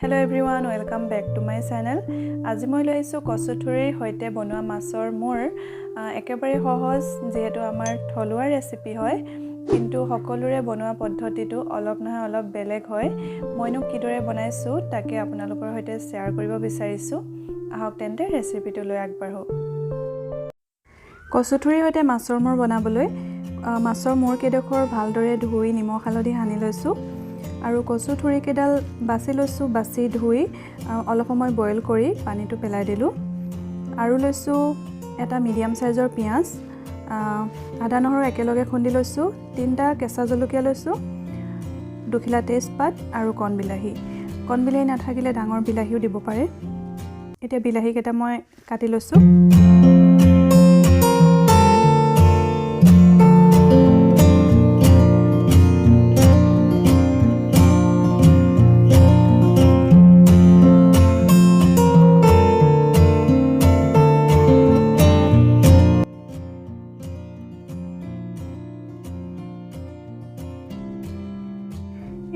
Hello everyone, welcome back to my channel. আজি মই লৈ আছো কচুথুৰিৰ হৈতে বনোৱা মাছৰ মোৰ একেবাৰে সহজ যেহেতু আমাৰ থলুৱা ৰেচিপি হয় কিন্তু সকলোৰে বনোৱা পদ্ধতিটো অলপ নহয় অলপ বেলেগ হয় মইনো কিদৰে বনাইছো তাকে আপোনালোকৰ হৈতে শেয়াৰ কৰিব বিচাৰিছো আহক তেন্তে ৰেচিপিটো লৈ আগবাঢ়ো কচুথুৰিৰ হৈতে মাছৰ মোৰ বনাবলৈ মাছৰ মোৰ কেডখৰ ভালদৰে ধুই নিমখ হালধি সানি লৈছো আৰু কচু থুৰি কেডাল বাছি লৈছো বাছি ধুই অলপ সময় বইল কৰি পানীটো পেলাই দিলো আৰু লৈছো এটা মিডিয়াম সাইজৰ পিয়াজ আদা নহৰু একেলগে খুন্দি লৈছো তিনটা কেঁচা জলকীয়া লৈছো দুখিলা তেজপাত আৰু কণ বিলাহী নাথাকিলে ডাঙৰ বিলাহীও দিব পাৰে এতিয়া বিলাহী কেটা মই কাটি লৈছো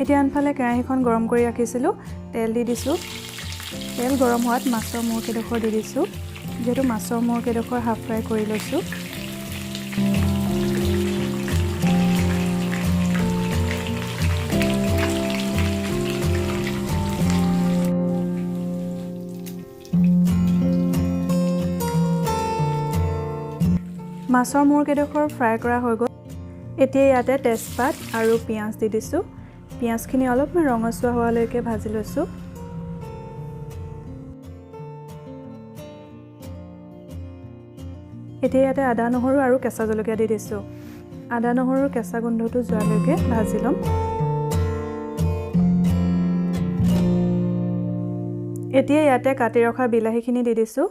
এতিয়া আনফালে কেৰাহীখন গৰম কৰি ৰাখিছিলো তেল দি দিছো তেল গৰম হোৱাত মাছৰ মোৰ কেডখৰ দি দিছো যেটো মাছৰ মোৰ কেডখৰ হাফ ফ্ৰাই কৰি লৈছো মাছৰ মোৰ কেডখৰ ফ্ৰাই কৰা হৈ গ'ল এতিয়া ইয়াতে তেজপাত আৰু পিয়াজ দি দিছো পিয়াজখিনি অলপমান ৰঙচুৱা হোৱালৈকে ভাজি লৈছো এতিয়া ইয়াতে আদা নহৰু আৰু কেঁচা জলকীয়া দি দিছো আদা নহৰুৰ কেঁচা গোন্ধটো যোৱালৈকে ভাজি লম এতিয়া ইয়াতে কাটি ৰখা বিলাহীখিনি দি দিছো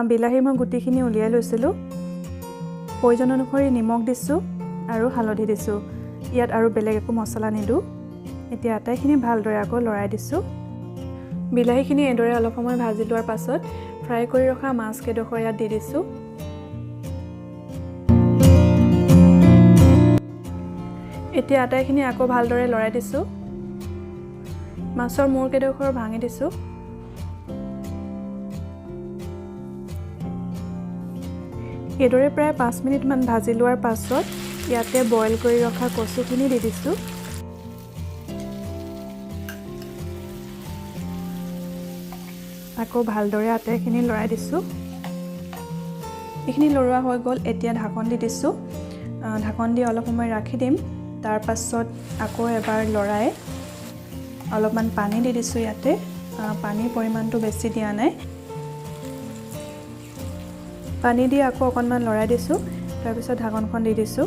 বিলাহী মই গুটিখিনি উলিয়াই লৈছিলো প্ৰয়োজন অনুসৰি নিমখ দিছো আৰু হালধি দিছো ইয়াত আৰু বেলেগ একো মছলা নিদু এতিয়া আটাইখিনি ভালদৰে আকৌ লৰাই দিছো বিলাহীখিনি এদৰে অলপ সময় ভাজি লোৱাৰ পাছত ফ্ৰাই কৰি ৰখা মাছ কেডখৰ ইয়াত দি দিছো এতিয়া আটাইখিনি আকৌ ভালদৰে লৰাই দিছো মাছৰ মোৰ কেডখৰ ভাঙি দিছো এদৰে প্ৰায় 5 মিনিট মান ভাজি লোৱাৰ পাছত ইয়াতে বইল কৰি ৰখা কচুখিনি দি দিছো আকৌ ভালদৰে আটাইখিনি লৰাই দিছো এইখিনি লৰোৱা হৈ গ'ল এতিয়া ঢাকন দি দিছো ঢাকন দি অলপ সময় ৰাখি দিম তাৰ পাছত আকৌ এবাৰ লৰাই অলপমান পানী দি দিছো ইয়াতে পানীৰ পৰিমাণটো বেছি দিয়া নাই পানী দি আকৌ অকনমান লৰাই দিছো তাৰ পিছত ঢাকনখন দি দিছো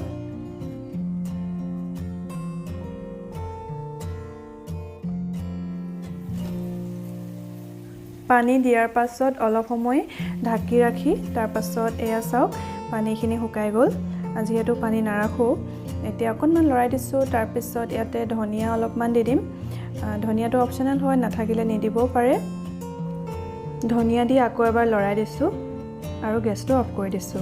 পানী দিয়াৰ পাছত অলপ সময় ঢাকি ৰাখি তাৰ পাছত এয়া চাওক পানীখিনি শুকাই গ'ল যেহেতু পানী নাৰাখো এতিয়া অকনমান লৰাই দিছো তাৰ পিছত ইয়াতে ধনিয়া অলপমান দি দিম ধনিয়াটো অপচনেল হয় নাথাকিলে নিদিবও পাৰে ধনিয়া দি আকৌ এবাৰ লৰাই দিছো আৰু গেছটো অফ কৰি দিছো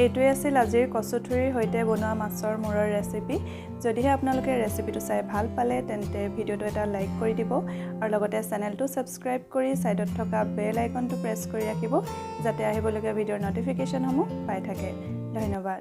এইটোৱে আছিল আজিৰ কচুথুৰিৰ হৈতে বনোৱা মাছৰ মুৰৰ ৰেচিপি যদিহে আপোনালোকে ৰেচিপিটো চাই ভাল পালে তেন্তে ভিডিওটো এটা লাইক কৰি দিব আৰু লগতে চেনেলটো সাবস্ক্ৰাইব কৰি সাইডত থকা বেল আইকনটো প্ৰেছ কৰি ৰাখিব যাতে আহিবলগীয়া ভিডিওৰ নটিফিকেশনসমূহ পাই থাকে ধন্যবাদ